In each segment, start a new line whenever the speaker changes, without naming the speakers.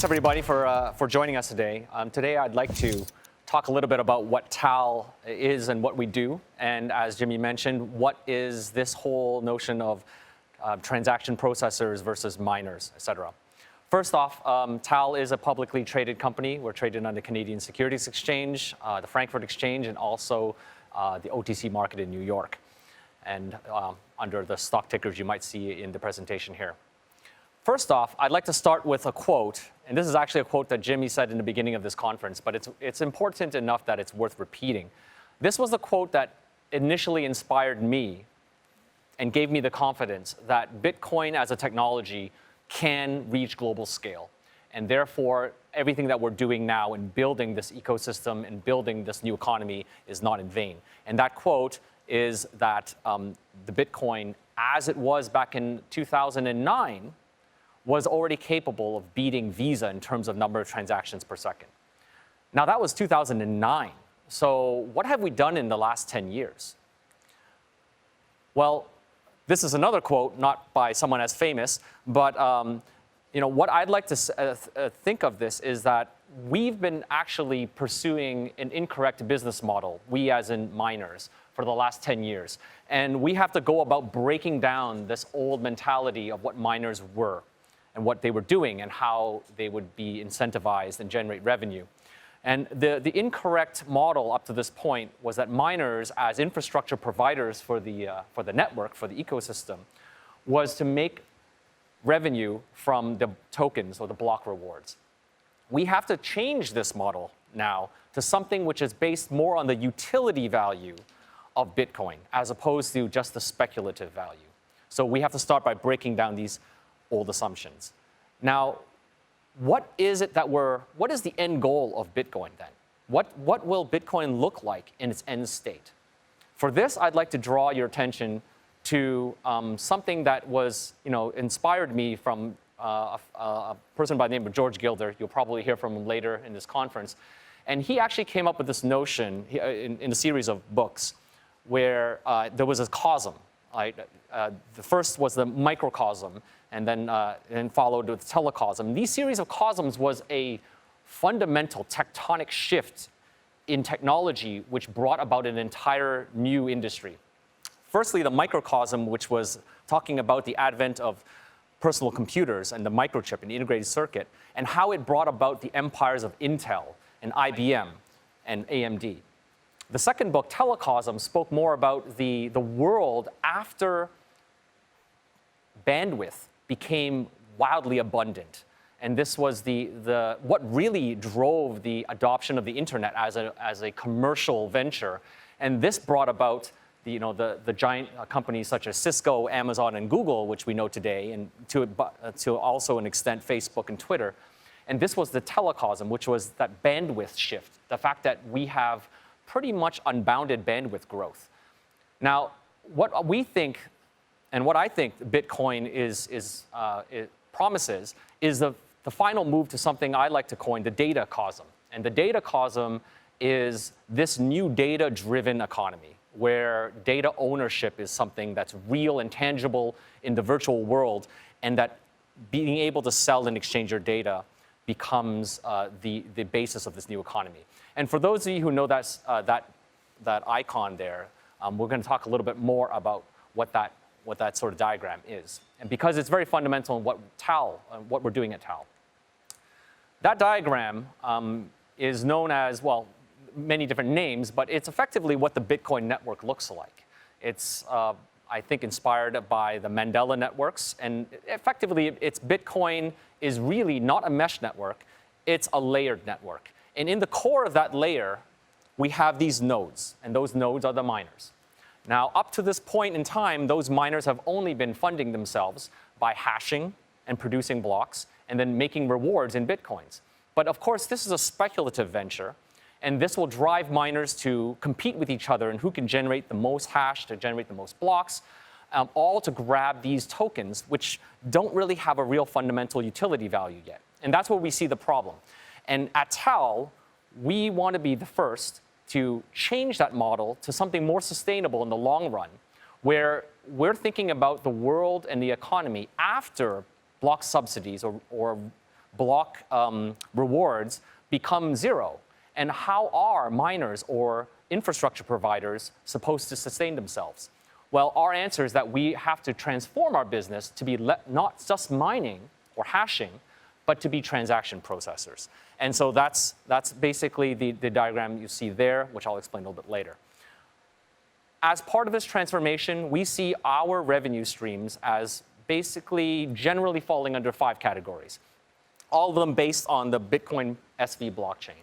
Thanks, everybody, for joining us today. Today, I'd like to talk a little bit about what TAAL is and what we do. And as Jimmy mentioned, what is this whole notion of transaction processors versus miners, et cetera. First off, TAAL is a publicly traded company. We're traded on the Canadian Securities Exchange, the Frankfurt Exchange, and also the OTC market in New York, and under the stock tickers you might see in the presentation here. First off, I'd like to start with a quote, and this is actually a quote that Jimmy said in the beginning of this conference, but it's important enough that it's worth repeating. This was the quote that initially inspired me and gave me the confidence that Bitcoin as a technology can reach global scale. And therefore, everything that we're doing now in building this ecosystem and building this new economy is not in vain. And that quote is that the Bitcoin, as it was back in 2009, was already capable of beating Visa in terms of number of transactions per second. Now, that was 2009. So what have we done in the last 10 years? Well, this is another quote, not by someone as famous, but what I'd like to think of this is that we've been actually pursuing an incorrect business model, we as in miners, for the last 10 years. And we have to go about breaking down this old mentality of what miners were and what they were doing and how they would be incentivized and generate revenue. And the incorrect model up to this point was that miners, as infrastructure providers for the network, for the ecosystem, was to make revenue from the tokens or the block rewards. We have to change this model now to something which is based more on the utility value of Bitcoin as opposed to just the speculative value. So we have to start by breaking down these old assumptions. Now, what is the end goal of Bitcoin then? What will Bitcoin look like in its end state? For this, I'd like to draw your attention to something that was, inspired me from a person by the name of George Gilder. You'll probably hear from him later in this conference. And he actually came up with this notion in a series of books where there was a cosm. The first was the microcosm, and then followed with telecosm. These series of cosms was a fundamental tectonic shift in technology which brought about an entire new industry. Firstly, the microcosm, which was talking about the advent of personal computers and the microchip and the integrated circuit, and how it brought about the empires of Intel and IBM and AMD. The second book, Telecosm, spoke more about the world after bandwidth became wildly abundant. And this was what really drove the adoption of the internet as a commercial venture. And this brought about the giant companies such as Cisco, Amazon, and Google, which we know today, and to also an extent Facebook and Twitter. And this was the telecosm, which was that bandwidth shift, the fact that we have pretty much unbounded bandwidth growth. Now, what we think, and what I think Bitcoin it promises, is the final move to something I like to coin the data cosm. And the data cosm is this new data-driven economy, where data ownership is something that's real and tangible in the virtual world, and that being able to sell and exchange your data becomes the basis of this new economy. And for those of you who know that icon there, we're going to talk a little bit more about what that sort of diagram is, and because it's very fundamental in what we're doing at TAAL. That diagram is known as, well, many different names, but it's effectively what the Bitcoin network looks like. It's, I think, inspired by the Mandela networks, and effectively, Bitcoin is really not a mesh network, it's a layered network. And in the core of that layer, we have these nodes, and those nodes are the miners. Now, up to this point in time, those miners have only been funding themselves by hashing and producing blocks, and then making rewards in Bitcoins. But of course, this is a speculative venture, and this will drive miners to compete with each other and who can generate the most hash to generate the most blocks, all to grab these tokens, which don't really have a real fundamental utility value yet. And that's where we see the problem. And at TAAL, we want to be the first to change that model to something more sustainable in the long run, where we're thinking about the world and the economy after block subsidies or block rewards become zero? And how are miners or infrastructure providers supposed to sustain themselves? Well, our answer is that we have to transform our business to be not just mining or hashing, but to be transaction processors. And so that's basically the diagram you see there, which I'll explain a little bit later. As part of this transformation, we see our revenue streams as basically generally falling under 5 categories, all of them based on the Bitcoin SV blockchain.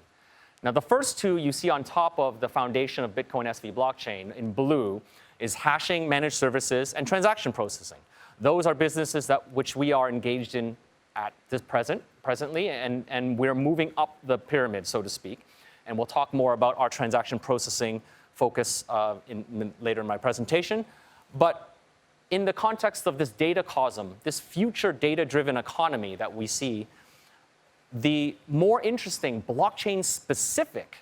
Now, the first 2 you see on top of the foundation of Bitcoin SV blockchain in blue is hashing, managed services, and transaction processing. Those are businesses which we are engaged in at this presently, and we're moving up the pyramid, so to speak. And we'll talk more about our transaction processing focus later in my presentation. But in the context of this data cosm, this future data-driven economy that we see, the more interesting blockchain-specific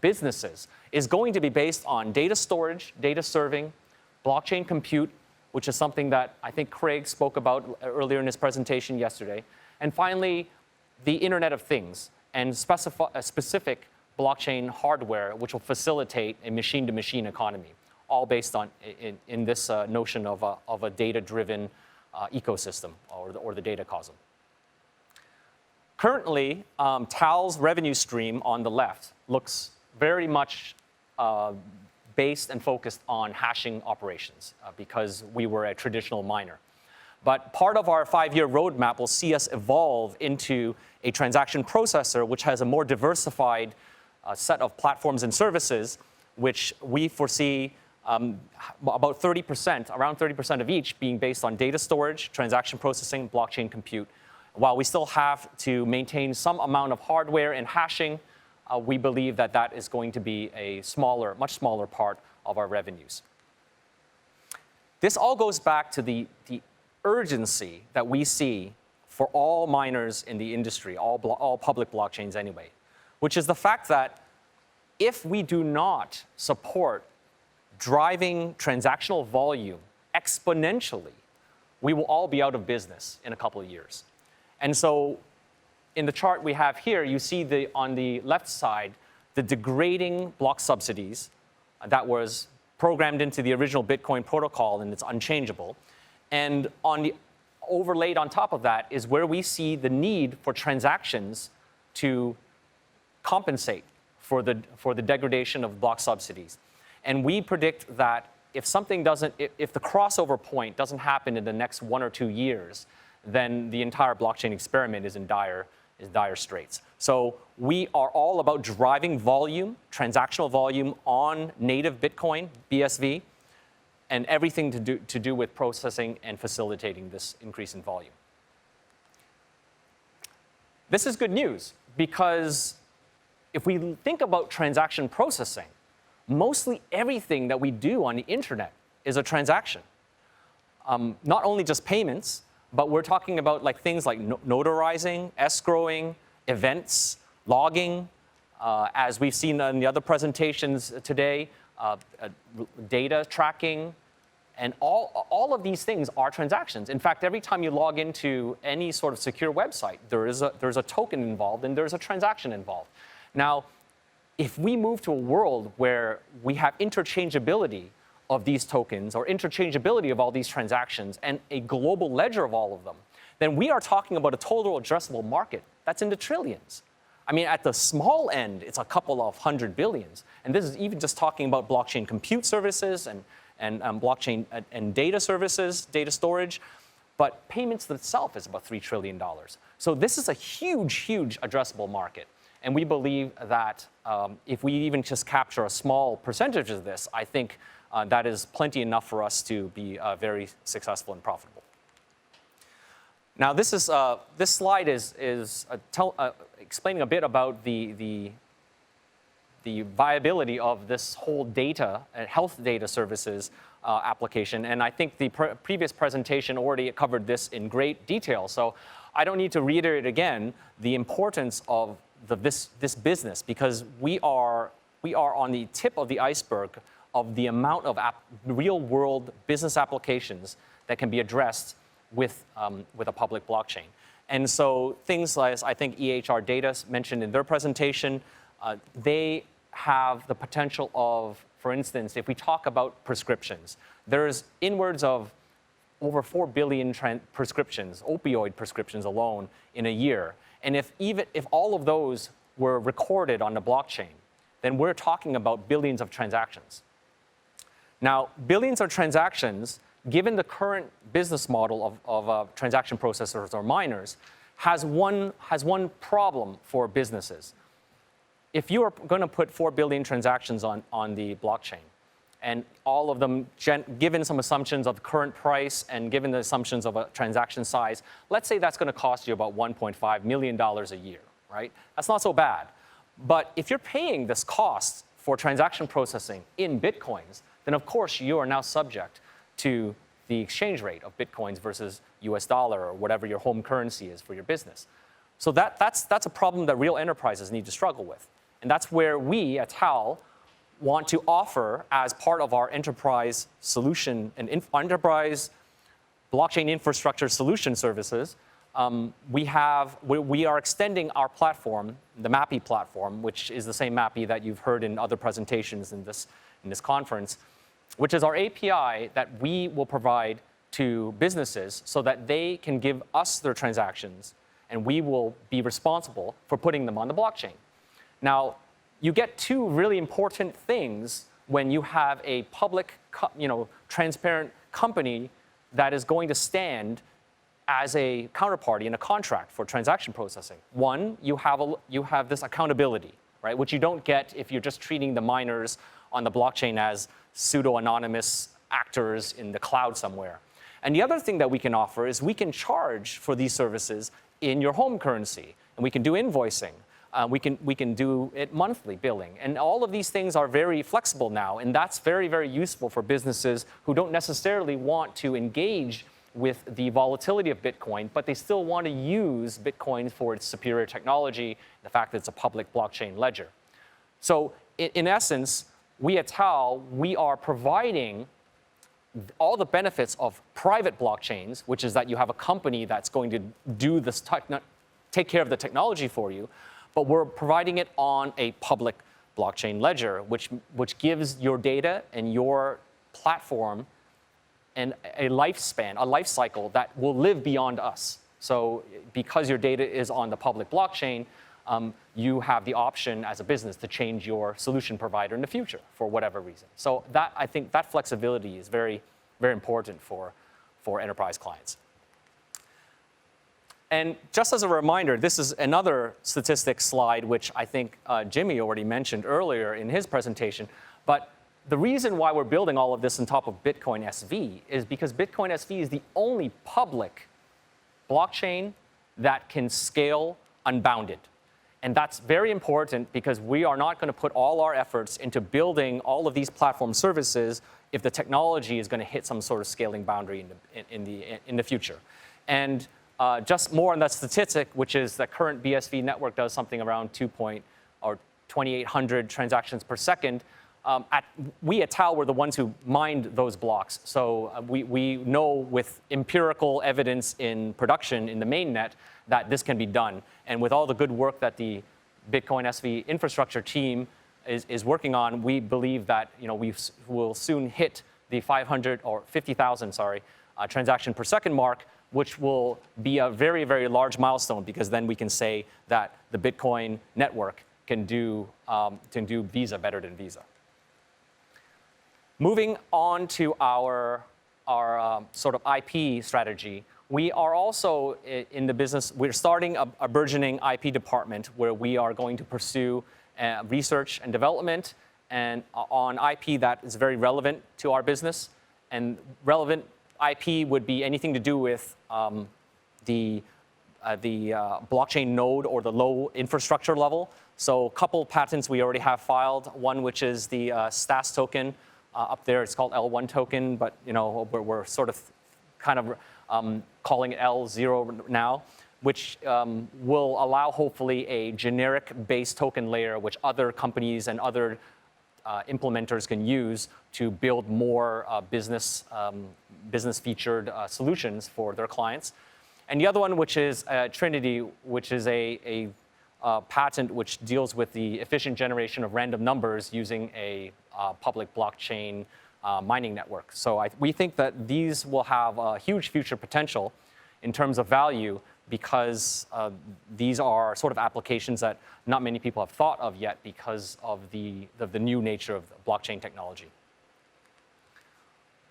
businesses is going to be based on data storage, data serving, blockchain compute, which is something that I think Craig spoke about earlier in his presentation yesterday. And finally, the Internet of Things and specific blockchain hardware, which will facilitate a machine-to-machine economy, all based on in this notion of a data-driven ecosystem or the data cosm. Currently, TAAL's revenue stream on the left looks very much based and focused on hashing operations because we were a traditional miner. But part of our 5-year roadmap will see us evolve into a transaction processor which has a more diversified set of platforms and services, which we foresee about 30%, around 30% of each being based on data storage, transaction processing, blockchain compute. While we still have to maintain some amount of hardware and hashing, we believe that that is going to be a smaller, much smaller part of our revenues. This all goes back to the urgency that we see for all miners in the industry, all public blockchains anyway, which is the fact that if we do not support driving transactional volume exponentially, we will all be out of business in a couple of years. And so in the chart we have here, you see on the left side, the degrading block subsidies that was programmed into the original Bitcoin protocol, and it's unchangeable. And overlaid on top of that is where we see the need for transactions to compensate for the degradation of block subsidies. And we predict that if the crossover point doesn't happen in the next 1 or 2 years, then the entire blockchain experiment is in dire straits. So we are all about driving volume, transactional volume on native Bitcoin, BSV, and everything to do with processing and facilitating this increase in volume. This is good news because if we think about transaction processing, mostly everything that we do on the internet is a transaction. Not only just payments, but we're talking about things like notarizing, escrowing, events, logging, as we've seen in the other presentations today, data tracking, and all of these things are transactions. In fact, every time you log into any sort of secure website, there's a token involved and there's a transaction involved. Now, if we move to a world where we have interchangeability of these tokens or interchangeability of all these transactions and a global ledger of all of them, then we are talking about a total addressable market that's in the trillions. I mean, at the small end, it's a couple of $100 billion. And this is even just talking about blockchain compute services and blockchain and data services, data storage. But payments itself is about $3 trillion. So this is a huge, huge addressable market. And we believe that if we even just capture a small percentage of this, I think that is plenty enough for us to be very successful and profitable. Now, this slide is explaining a bit about the viability of this whole data, health data services application. And I think the previous presentation already covered this in great detail. So I don't need to reiterate again the importance of this business, because we are on the tip of the iceberg of the amount of real-world business applications that can be addressed with a public blockchain. And so things like, I think EHR Data mentioned in their presentation, they have the potential of, for instance, if we talk about prescriptions, there's inwards of over 4 billion prescriptions, opioid prescriptions alone in a year. And if all of those were recorded on the blockchain, then we're talking about billions of transactions. Now, billions of transactions, given the current business model of transaction processors or miners, has one problem for businesses. If you are going to put 4 billion transactions on the blockchain, and all of them, given some assumptions of current price and given the assumptions of a transaction size, let's say that's going to cost you about $1.5 million a year, right? That's not so bad. But if you're paying this cost for transaction processing in Bitcoins, then of course you are now subject to the exchange rate of Bitcoins versus US dollar or whatever your home currency is for your business. So that's a problem that real enterprises need to struggle with. And that's where we at TAAL want to offer, as part of our enterprise solution and enterprise blockchain infrastructure solution services, we are extending our platform, the MAPI platform, which is the same MAPI that you've heard in other presentations in this conference, which is our API that we will provide to businesses so that they can give us their transactions, and we will be responsible for putting them on the blockchain. Now, you get two really important things when you have a public, transparent company that is going to stand as a counterparty in a contract for transaction processing. One, you have this accountability, right, which you don't get if you're just treating the miners on the blockchain as pseudo-anonymous actors in the cloud somewhere. And the other thing that we can offer is we can charge for these services in your home currency, and we can do invoicing. We can do it monthly billing. And all of these things are very flexible now, and that's very, very useful for businesses who don't necessarily want to engage with the volatility of Bitcoin, but they still want to use Bitcoin for its superior technology, the fact that it's a public blockchain ledger. So in essence, we at TAAL, we are providing all the benefits of private blockchains, which is that you have a company that's going to do this, take care of the technology for you, but we're providing it on a public blockchain ledger, which gives your data and your platform and a lifespan, a life cycle that will live beyond us. So because your data is on the public blockchain, you have the option as a business to change your solution provider in the future for whatever reason. So I think that flexibility is very, very important for enterprise clients. And just as a reminder, this is another statistics slide, which I think Jimmy already mentioned earlier in his presentation. But the reason why we're building all of this on top of Bitcoin SV is because Bitcoin SV is the only public blockchain that can scale unbounded. And that's very important because we are not going to put all our efforts into building all of these platform services if the technology is going to hit some sort of scaling boundary in the future. And just more on that statistic, which is the current BSV network does something around 2,800 transactions per second. We at TAAL were the ones who mined those blocks. So we know with empirical evidence in production in the mainnet that this can be done. And with all the good work that the Bitcoin SV infrastructure team is working on, we believe that we will soon hit the 500 or 50,000, transaction per second mark, which will be a very, very large milestone because then we can say that the Bitcoin network can do Visa better than Visa. Moving on to our sort of IP strategy, we are also in the business, we're starting a burgeoning IP department where we are going to pursue research and development and on IP that is very relevant to our business. And relevant IP would be anything to do with the blockchain node or the low infrastructure level. So a couple patents we already have filed, one which is the STAS token. Up there, it's called L1 token, but we're sort of kind of calling it L0 now, which will allow hopefully a generic-based token layer which other companies and other implementers can use to build more business-featured solutions for their clients. And the other one, which is Trinity, which is a patent which deals with the efficient generation of random numbers using a public blockchain mining network. So we think that these will have a huge future potential in terms of value, because these are sort of applications that not many people have thought of yet because of the new nature of the blockchain technology.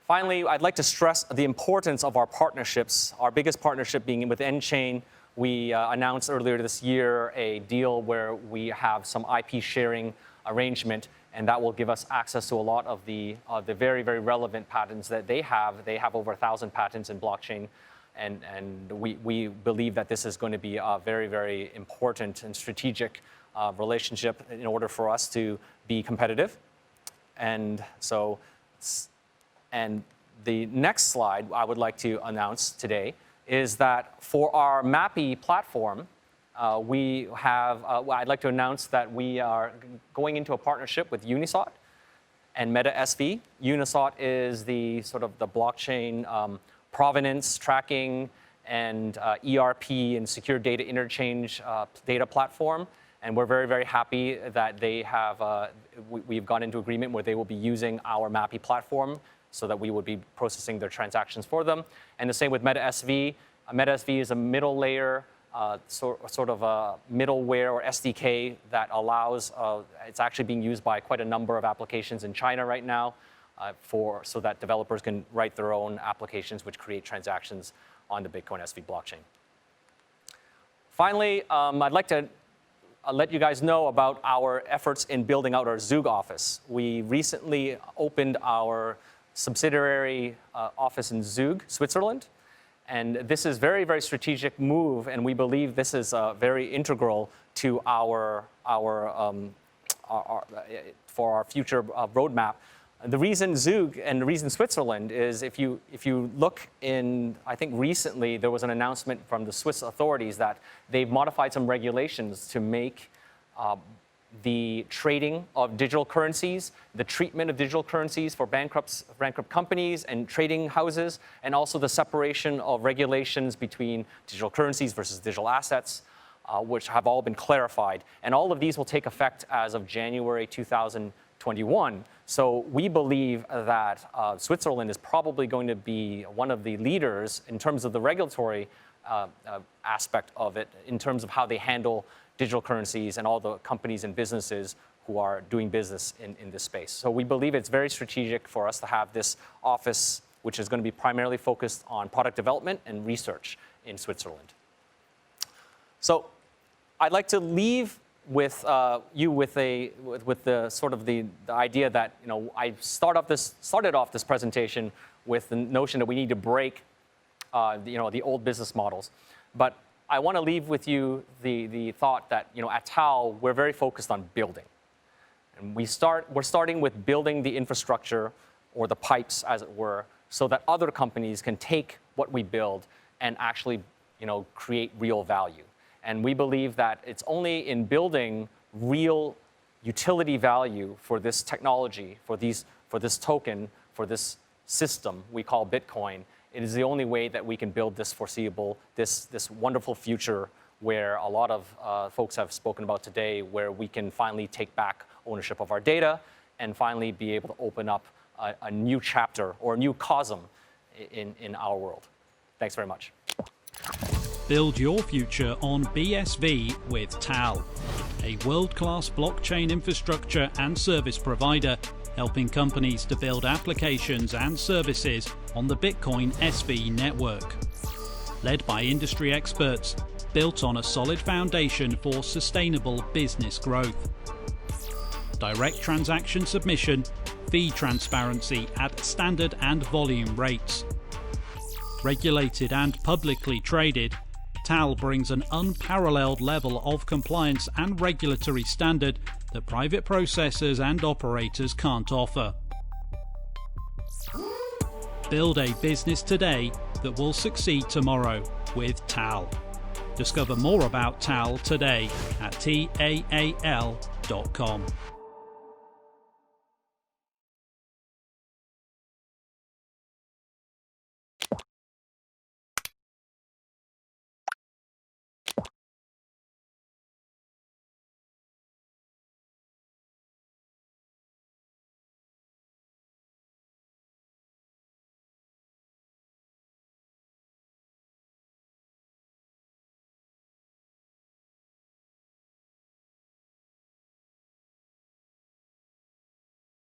Finally, I'd like to stress the importance of our partnerships, our biggest partnership being with nChain. We announced earlier this year a deal where we have some IP sharing arrangement, and that will give us access to a lot of the very, very relevant patents that they have. They have over 1,000 patents in blockchain, and we believe that this is going to be a very, very important and strategic relationship in order for us to be competitive. And so, and the next slide I would like to announce today is that for our MAPI platform, I'd like to announce that we are going into a partnership with Uniswap and MetaSV. Uniswap is the sort of the blockchain provenance tracking and ERP and secure data interchange data platform. And we're very, very happy that they have, we've gone into agreement where they will be using our MAPI platform so that we would be processing their transactions for them. And the same with MetaSV. MetaSV is a middle layer, sort of a middleware or SDK that allows, it's actually being used by quite a number of applications in China right now so that developers can write their own applications which create transactions on the Bitcoin SV blockchain. Finally, I'd like to let you guys know about our efforts in building out our Zug office. We recently opened our subsidiary office in Zug, Switzerland. And this is a very, very strategic move, and we believe this is very integral to for our future roadmap. The reason Zug and the reason Switzerland is if you look in, I think recently there was an announcement from the Swiss authorities that they've modified some regulations to make the trading of digital currencies, the treatment of digital currencies for bankrupt companies and trading houses, and also the separation of regulations between digital currencies versus digital assets, which have all been clarified. And all of these will take effect as of January 2021. So we believe that Switzerland is probably going to be one of the leaders in terms of the regulatory aspect of it, in terms of how they handle digital currencies and all the companies and businesses who are doing business in this space. So we believe it's very strategic for us to have this office, which is going to be primarily focused on product development and research in Switzerland. So I'd like to leave with you with the sort of the idea that I started off this presentation with the notion that we need to break the old business models, but I want to leave with you the thought that at TAAL we're very focused on building, and we're starting with building the infrastructure or the pipes, as it were, so that other companies can take what we build and actually create real value. And we believe that it's only in building real utility value for this technology, for this token, for this system we call Bitcoin. It is the only way that we can build this foreseeable, this wonderful future where a lot of folks have spoken about today, where we can finally take back ownership of our data and finally be able to open up a new chapter or a new cosm in our world. Thanks very much.
Build your future on BSV with TAAL, a world-class blockchain infrastructure and service provider helping companies to build applications and services on the Bitcoin SV network. Led by industry experts, built on a solid foundation for sustainable business growth. Direct transaction submission, fee transparency at standard and volume rates. Regulated and publicly traded, TAAL brings an unparalleled level of compliance and regulatory standard that private processors and operators can't offer. Build a business today that will succeed tomorrow with TAAL. Discover more about TAAL today at TAAL.com.